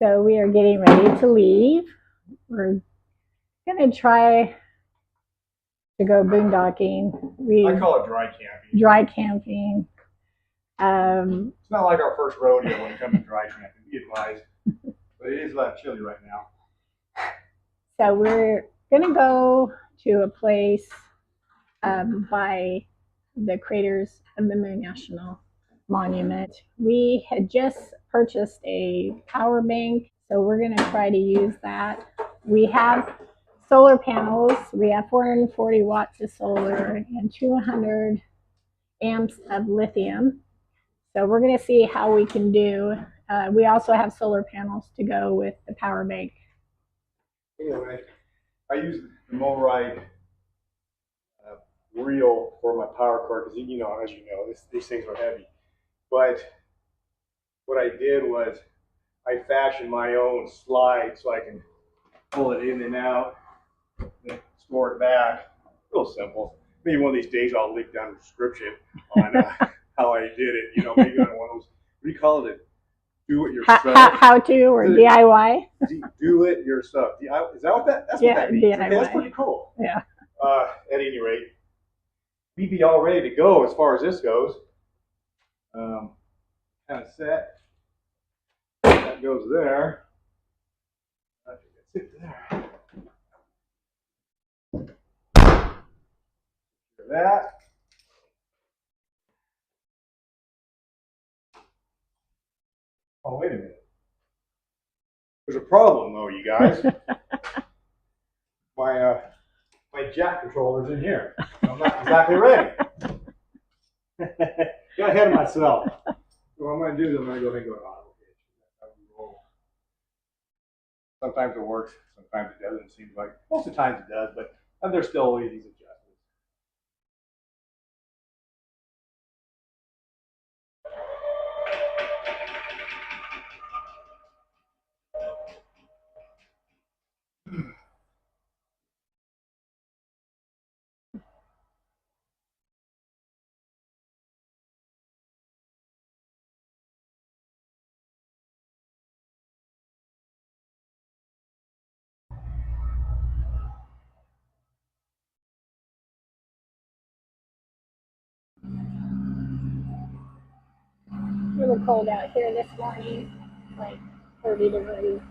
So we are getting ready to leave. We're going to try to go boondocking. I call it dry camping. Dry camping. It's not like our first rodeo when it comes to dry camping, be advised. But it is chilly right now. So we're going to go to a place by the Craters of the Moon National Monument. We had just purchased a power bank, so we're going to try to use that. We have solar panels. We have 440 watts of solar and 200 amps of lithium. So we're going to see how we can do. We also have solar panels to go with the power bank. Anyway, I use the MoRide reel for my power cord because, you know, as you know, these things are heavy. But what I did was I fashioned my own slide so I can pull it in and out and store it back. Real simple. Maybe one of these days I'll link down the description on how I did it. You know, maybe on one of those, what do you call it? Do it yourself. How to or DIY? Do it yourself. Is that what that? That's what that means. DIY. Okay, that's pretty cool. Yeah. At any rate, we'd be all ready to go as far as this goes. Kind of set. That goes there. I think that's it there. That. Oh, wait a minute. There's a problem though, you guys. My jack controller's in here. I'm not exactly ready. Got ahead of myself. So what I'm going to do is I'm going to go ahead and go, oh, okay. Sometimes it works, sometimes it doesn't. It seems like most of the times it does, but there's still always these adjustments. Really cold out here this morning, like 30 degrees.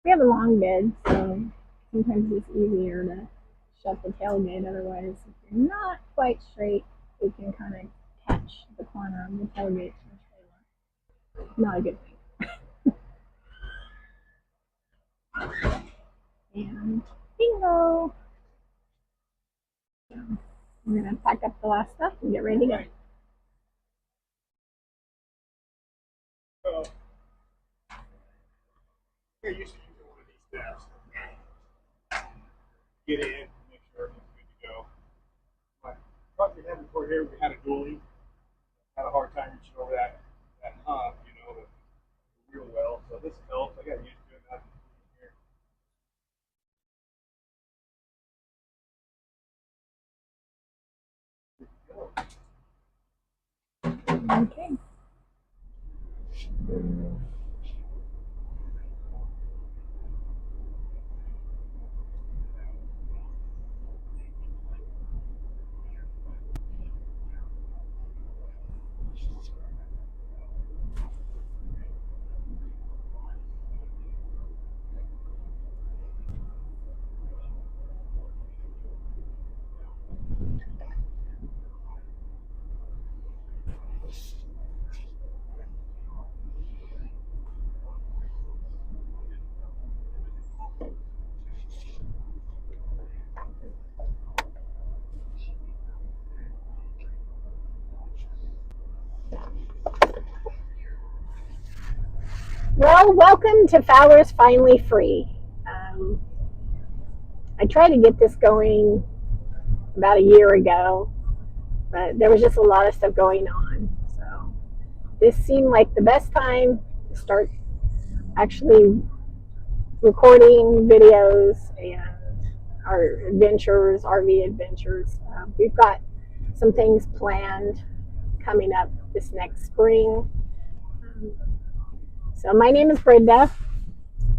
We have a long bed, so sometimes it's easier to shut the tailgate. Otherwise, if you're not quite straight, you can kind of catch the corner of the tailgate to the trailer. Not a good thing. And bingo! So we're going to pack up the last stuff and get ready to go. You're used to using one of these steps. Get in, make sure everything's good to go. My truck we had before here, we had a dually. Had a hard time reaching over that hump, you know, real well. So this helps. I got used to it now. Okay. Well, welcome to Fowlers Finally Free. I tried to get this going about a year ago, but there was just a lot of stuff going on. So this seemed like the best time to start actually recording videos and our adventures, RV adventures. We've got some things planned coming up this next spring. So my name is Brenda.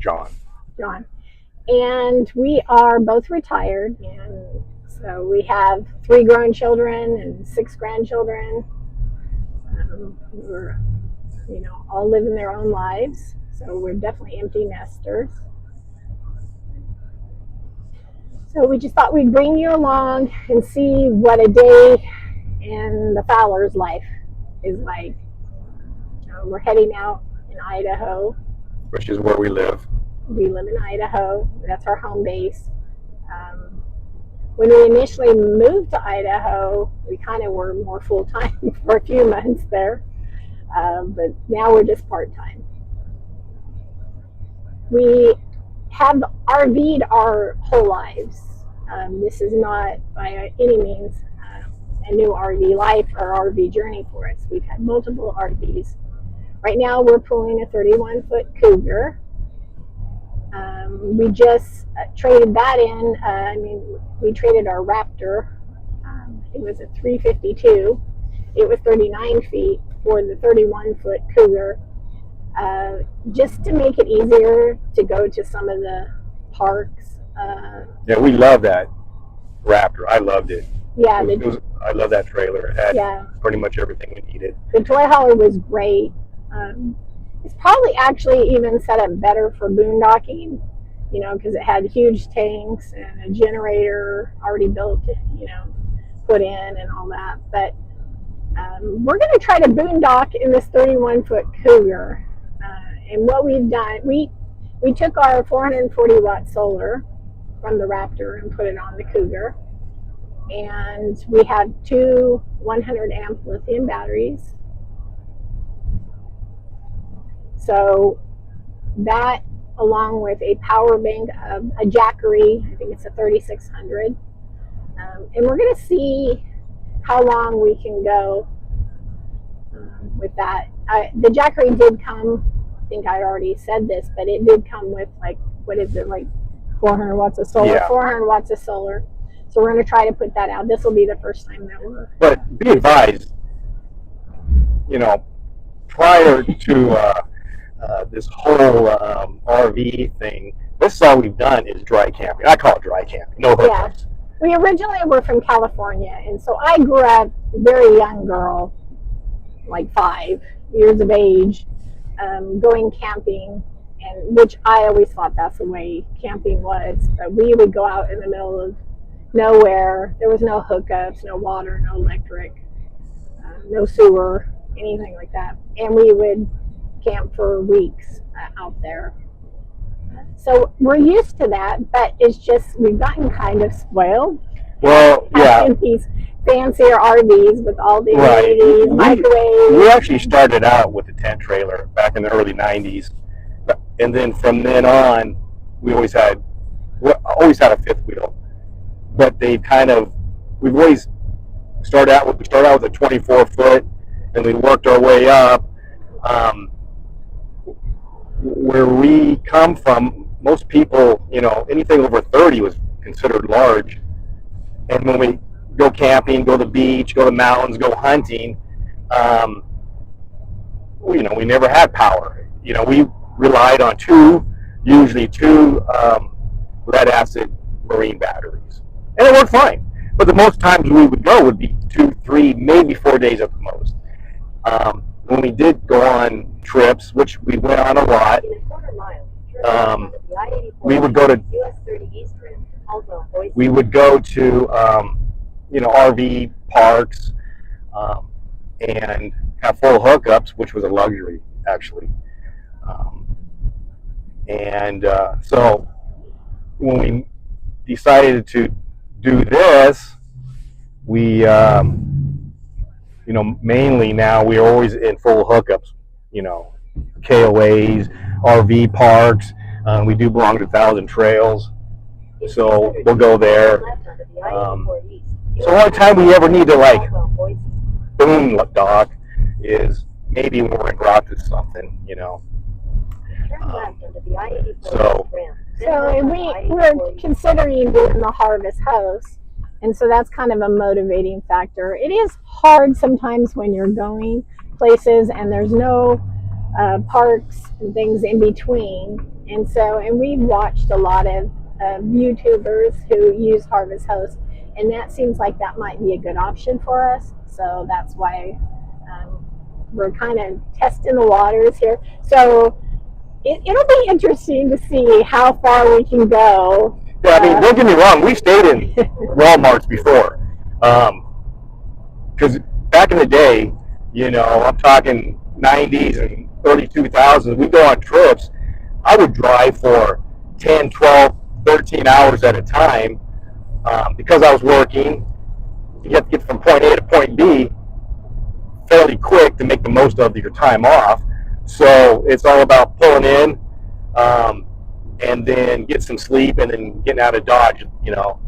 John. And we are both retired, and so we have 3 grown children and 6 grandchildren. We're, all living their own lives, so we're definitely empty nesters. So we just thought we'd bring you along and see what a day in the Fowler's life is like. We're heading out in Idaho, Which is where we live. We live in Idaho. That's our home base. When we initially moved to Idaho, we kind of were more full-time for a few months there. But now we're just part-time. We have RV'd our whole lives. This is not by any means a new RV life or RV journey for us. We've had multiple RVs. Right now we're pulling a 31-foot Cougar. We just traded that in. We traded our Raptor. It was a 352. It was 39 feet for the 31-foot Cougar, just to make it easier to go to some of the parks. Yeah, we love that Raptor. I loved it. Yeah, I love that trailer. It had pretty much everything we needed. The toy hauler was great. It's probably actually even set up better for boondocking, because it had huge tanks and a generator already built, put in and all that. But we're going to try to boondock in this 31-foot Cougar. And what we've done, we took our 440-watt solar from the Raptor and put it on the Cougar. And we have 2 100-amp lithium batteries. So that, along with a power bank of a Jackery, I think it's a 3600, and we're going to see how long we can go with that. The Jackery did come, I think I already said this, but it did come with 400 watts of solar, 400 watts of solar. So we're going to try to put that out. This will be the first time that we're... But be advised, prior to this whole RV thing, this is all we've done is dry camping. I call it dry camping. No hookups. Yeah. We originally were from California, and so I grew up a very young girl, like 5 years of age, going camping, and which I always thought that's the way camping was. But we would go out in the middle of nowhere. There was no hookups, no water, no electric, no sewer, anything like that. And we would camp for weeks out there. So we're used to that, but it's just we've gotten kind of spoiled. Well, yeah. In these fancier RVs with all the amenities, microwaves. We actually started out with a tent trailer back in the early 90s. And then from then on, we always had a fifth wheel. But we've always started out with a 24-foot, and we worked our way up. Where we come from, most people, anything over 30 was considered large. And when we go camping, go to the beach, go to the mountains, go hunting, we never had power. We relied on usually two lead acid marine batteries. And it worked fine. But the most times we would go would be 2, 3, maybe 4 days at the most. When we did go on trips, which we went on a lot, we would go to RV parks and have full hookups, which was a luxury actually. So when we decided to do this, we mainly now we're always in full hookups, KOAs, RV parks. We do belong to 1,000 Trails, so we'll go there. So the only time we ever need to like boondock is maybe when we're en route to something, you know. So we're considering doing the Harvest House, and so that's kind of a motivating factor. It is hard sometimes when you're going places and there's no parks and things in between, and we've watched a lot of YouTubers who use Harvest House, and that seems like that might be a good option for us. So that's why we're kind of testing the waters here. So it'll be interesting to see how far we can go. Yeah, I mean, don't get me wrong. We stayed in Walmarts before, because back in the day, you know, I'm talking 90s and early 2000s. We go on trips. I would drive for 10, 12, 13 hours at a time because I was working. You have to get from point A to point B fairly quick to make the most of your time off. So it's all about pulling in and then get some sleep and then getting out of Dodge, you know,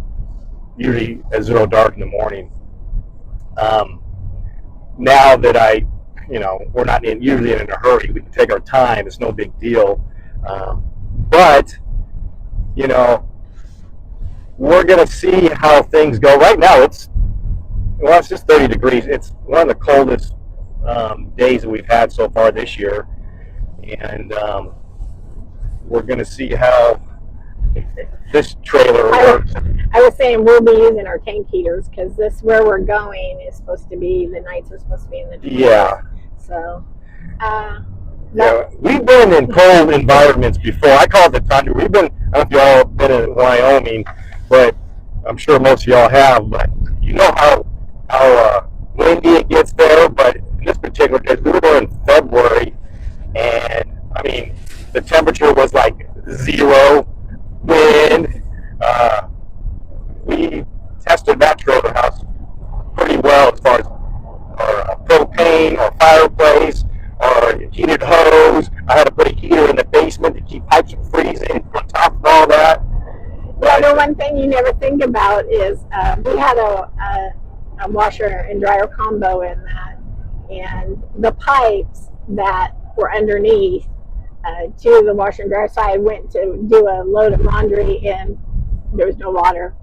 usually at 0 dark in the morning. Now that you know, we're not usually in a hurry. We can take our time. It's no big deal. But, you know, we're going to see how things go. Right now, it's just 30 degrees. It's one of the coldest days that we've had so far this year. And we're going to see how this trailer works. I was saying we'll be using our tank heaters because where we're going is supposed to be, the nights are supposed to be in the 20s. Yeah. So, yeah, we've been in cold environments before. I call it the tundra. I don't know if y'all been in Wyoming, but I'm sure most of y'all have. But you know how windy it gets there. But in this particular case, we were there in February, and I mean the temperature was like 0 wind. We tested that trailer house pretty well as far as our propane or fireplace or heated hose. I had to put a heater in the basement to keep pipes from freezing on top of all that. Well, the one thing you never think about is we had a washer and dryer combo in that, and the pipes that were underneath to the washer and dryer. So I went to do a load of laundry and there was no water,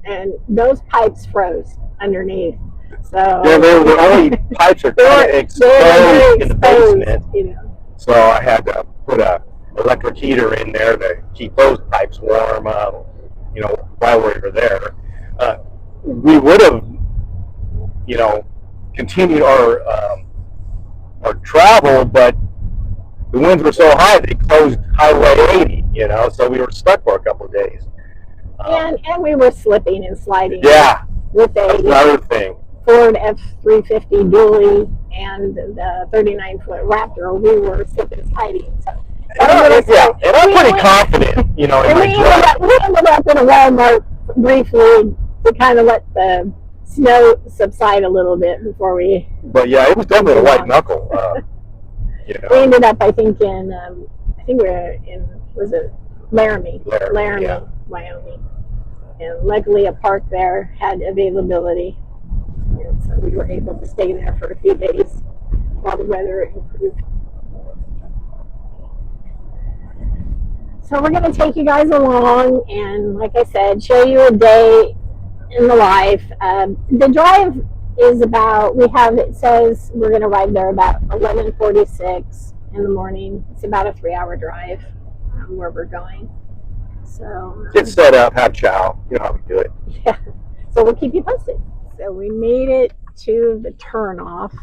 and those pipes froze underneath. So yeah, the only pipes are kind of exposed in the basement. You know. So I had to put a electric heater in there to keep those pipes warm. You know, while we were there, we would have, you know, continued our travel, but the winds were so high they closed Highway 80. You know, so we were stuck for a couple of days. And we were slipping and sliding. Yeah, with that's another thing. Ford F-350 dually and the 39-foot Raptor, we were slipping and sliding. So, and I'm pretty confident, you know. And we ended up in a Walmart briefly to kind of let the snow subside a little bit before we. But yeah, it was definitely a white knuckle. You know. We ended up, I think, we were in, was it Laramie, yeah. Wyoming. And luckily a park there had availability. And so we were able to stay there for a few days while the weather improved. So we're going to take you guys along and, like I said, show you a day in the life. The drive is about, it says we're going to arrive there about 11:46 in the morning. It's about a 3-hour drive where we're going. So get set up, have chow. You know how we do it. Yeah. So we'll keep you posted. So we made it to the turnoff.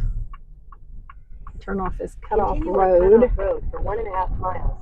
Turnoff is cut off road for 1.5 miles.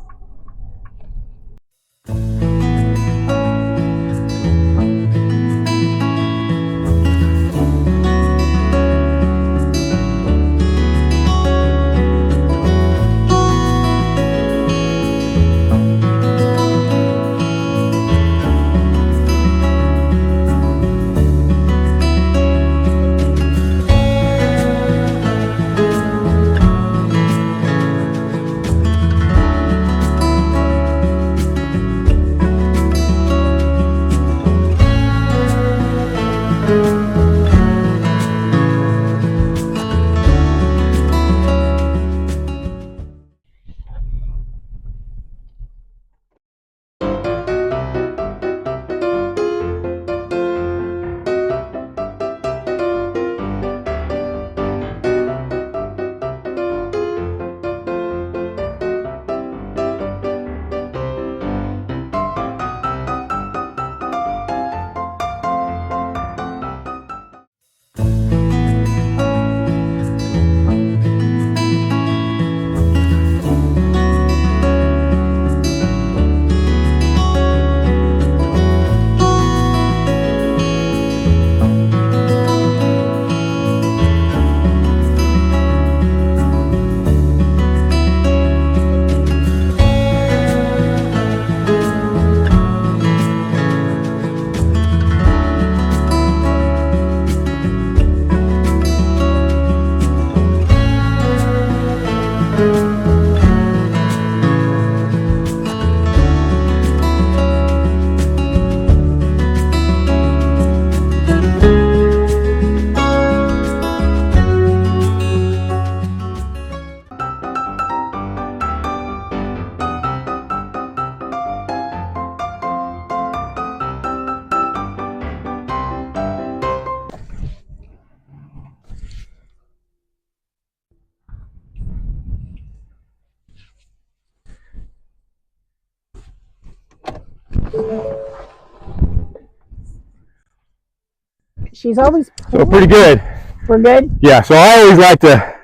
She's always So pretty good. We're good? Yeah, so I always like to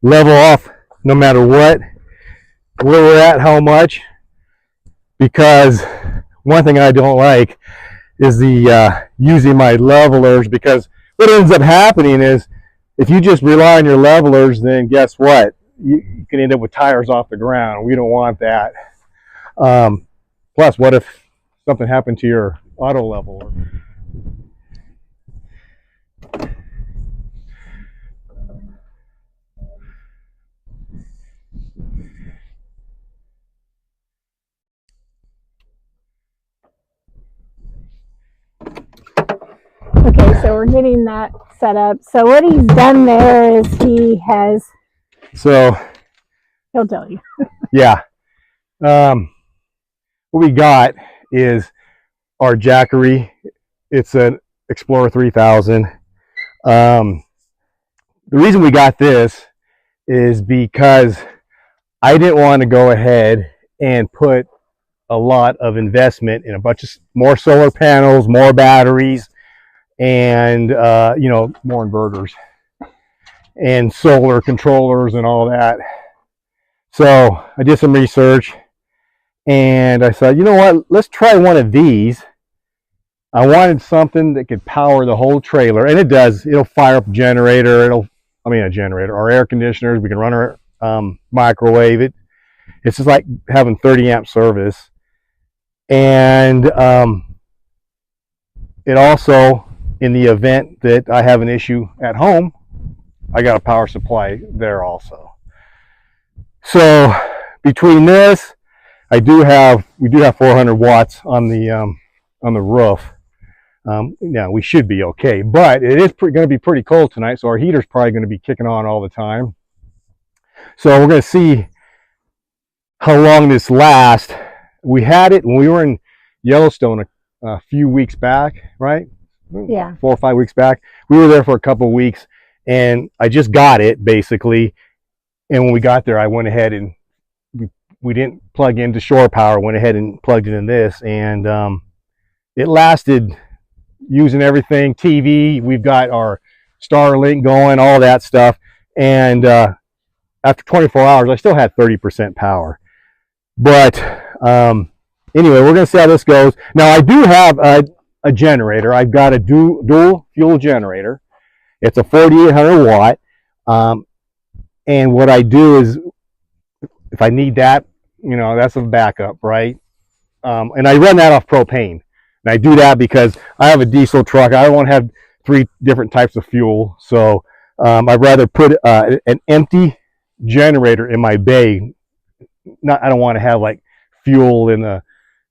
level off no matter what, where we're at, how much, because one thing I don't like is the using my levelers, because what ends up happening is if you just rely on your levelers, then guess what? You can end up with tires off the ground. We don't want that. Plus, what if something happened to your auto leveler? Okay, so we're getting that set up. So what he's done there is he has, So he'll tell you. yeah, what we got is our Jackery. It's an Explorer 3000. The reason we got this is because I didn't want to go ahead and put a lot of investment in a bunch of more solar panels, more batteries, and you know, more inverters and solar controllers and all that. So I did some research and I said, you know what, let's try one of these. I wanted something that could power the whole trailer, and it does. It'll fire up a generator. A generator, our air conditioners. We can run our microwave. It's just like having 30 amp service. And it also, in the event that I have an issue at home, I got a power supply there also. So between this, we do have 400 watts on the roof. Now we should be okay, but it is going to be pretty cold tonight, so our heater's probably going to be kicking on all the time. So we're going to see how long this lasts. We had it when we were in Yellowstone a few weeks back, right? Yeah. 4 or 5 weeks back. We were there for a couple of weeks, and I just got it basically. And when we got there, I went ahead and we didn't plug into shore power. Went ahead and plugged it in this, and it lasted. Using everything, TV, we've got our Starlink going, all that stuff, and after 24 hours, I still had 30% power. But anyway, we're going to see how this goes. Now, I do have a generator. I've got a dual fuel generator. It's a 4,800 watt, and what I do is, if I need that, you know, that's a backup, right? And I run that off propane. And I do that because I have a diesel truck. I don't want to have 3 different types of fuel. So I'd rather put an empty generator in my bay. I don't want to have like fuel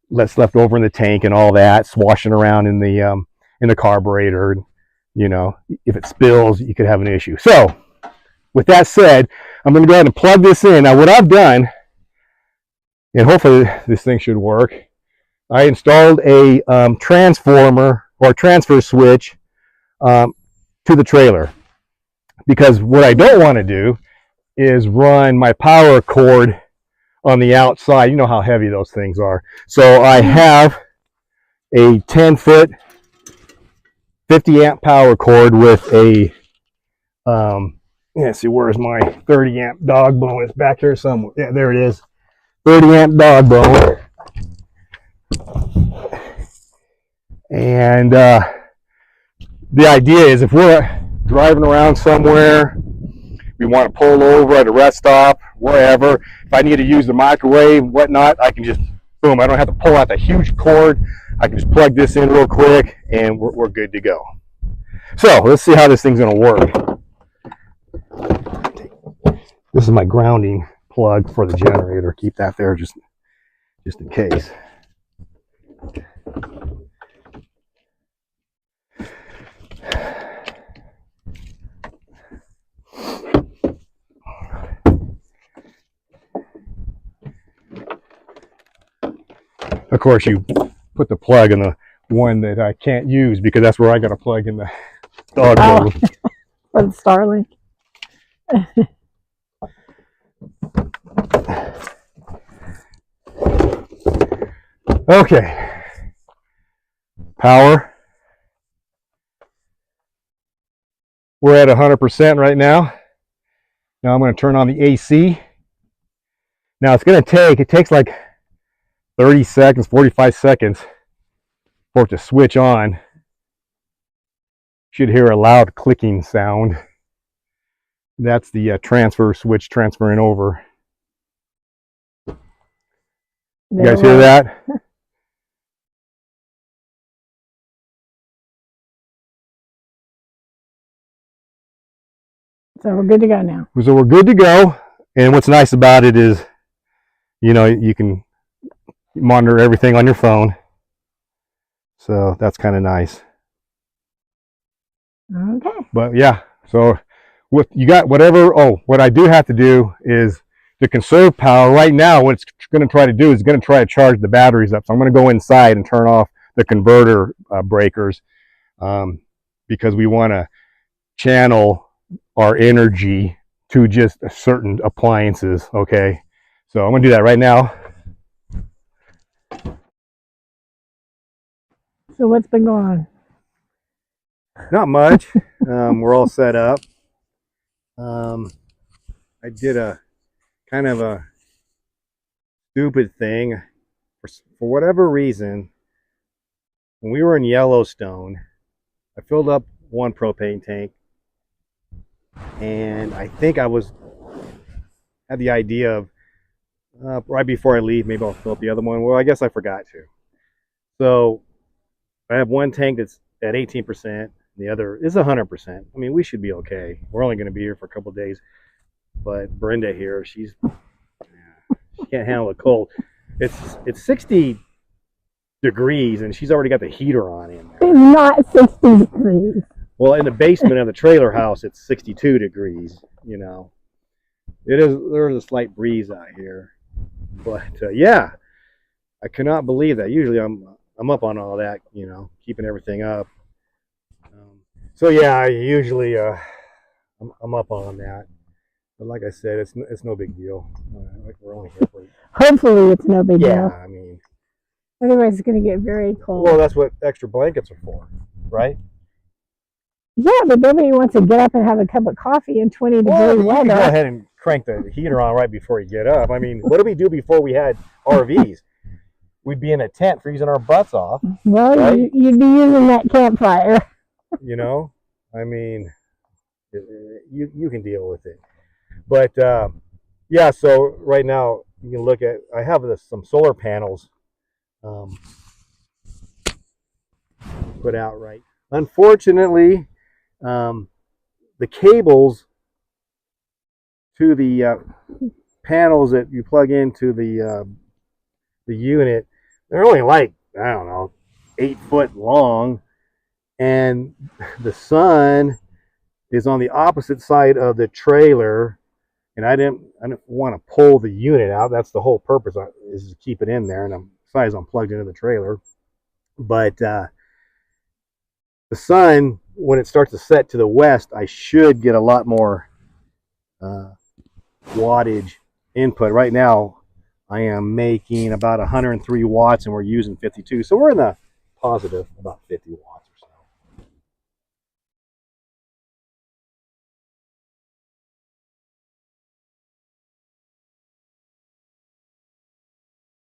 that's left over in the tank and all that swashing around in the carburetor. You know, if it spills, you could have an issue. So with that said, I'm going to go ahead and plug this in. Now what I've done, and hopefully this thing should work, I installed a transformer or transfer switch to the trailer, because what I don't want to do is run my power cord on the outside. You know how heavy those things are. So I have a 10-foot 50 amp power cord with a let's see, where's my 30 amp dog bone? It's back here somewhere. Yeah, there it is. 30 amp dog bone. And the idea is, if we're driving around somewhere, we want to pull over at a rest stop, wherever, if I need to use the microwave, whatnot, I can just, boom, I don't have to pull out the huge cord. I can just plug this in real quick, and we're good to go. So let's see how this thing's going to work. This is my grounding plug for the generator. Keep that there just in case. Of course, you put the plug in the one that I can't use, because that's where I got to plug in the dog bone. For the Starlink. Okay. Power. We're at 100% right now. Now I'm going to turn on the AC. Now it's going to it takes like 30 seconds, 45 seconds for it to switch on. You should hear a loud clicking sound. That's the transfer switch transferring over. You guys hear that? So we're good to go now. So we're good to go. And what's nice about it is, you know, you can monitor everything on your phone. So that's kind of nice. Okay. But yeah, so what you got, whatever. Oh, what I do have to do is to conserve power. Right now, what it's going to try to do is going to try to charge the batteries up. So I'm going to go inside and turn off the converter breakers because we want to channel our energy to just certain appliances. Okay, so I'm going to do that right now. So what's been going on? Not much. We're all set up. I did a kind of a stupid thing for whatever reason. When we were in Yellowstone, I filled up one propane tank, and I think I had the idea of right before I leave, maybe I'll fill up the other one. Well, I guess I forgot to. So I have one tank that's at 18%. The other is 100%. I mean, we should be okay. We're only going to be here for a couple of days. But Brenda here, she can't handle the cold. It's 60 degrees, and she's already got the heater on in there. It's not 60 degrees. Well, in the basement of the trailer house, it's 62 degrees. You know, there's a slight breeze out here, but yeah, I cannot believe that. Usually, I'm up on all that, you know, keeping everything up. So yeah, I usually I'm up on that. But like I said, it's no big deal. Like we're only here for. Hopefully, it's no big deal. Yeah, I mean. Otherwise, it's going to get very cold. Well, that's what extra blankets are for, right? Yeah, but nobody wants to get up and have a cup of coffee in 20 degree weather. You can go weather. ahead and crank the heater on right before you get up. I mean, what did we do before we had RVs? We'd be in a tent freezing our butts off. Well, right? You'd be using that campfire. You know, I mean, you can deal with it. But yeah, so right now you can look at. I have some solar panels put out right. Unfortunately, the cables to the panels that you plug into the unit, they're only like, I don't know, 8 foot long, and the sun is on the opposite side of the trailer, and I didn't want to pull the unit out. That's the whole purpose, is to keep it in there, and besides I'm plugged into the trailer. But the sun, when it starts to set to the west, I should get a lot more wattage input. Right now I am making about 103 watts and we're using 52, so we're in the positive about 50 watts.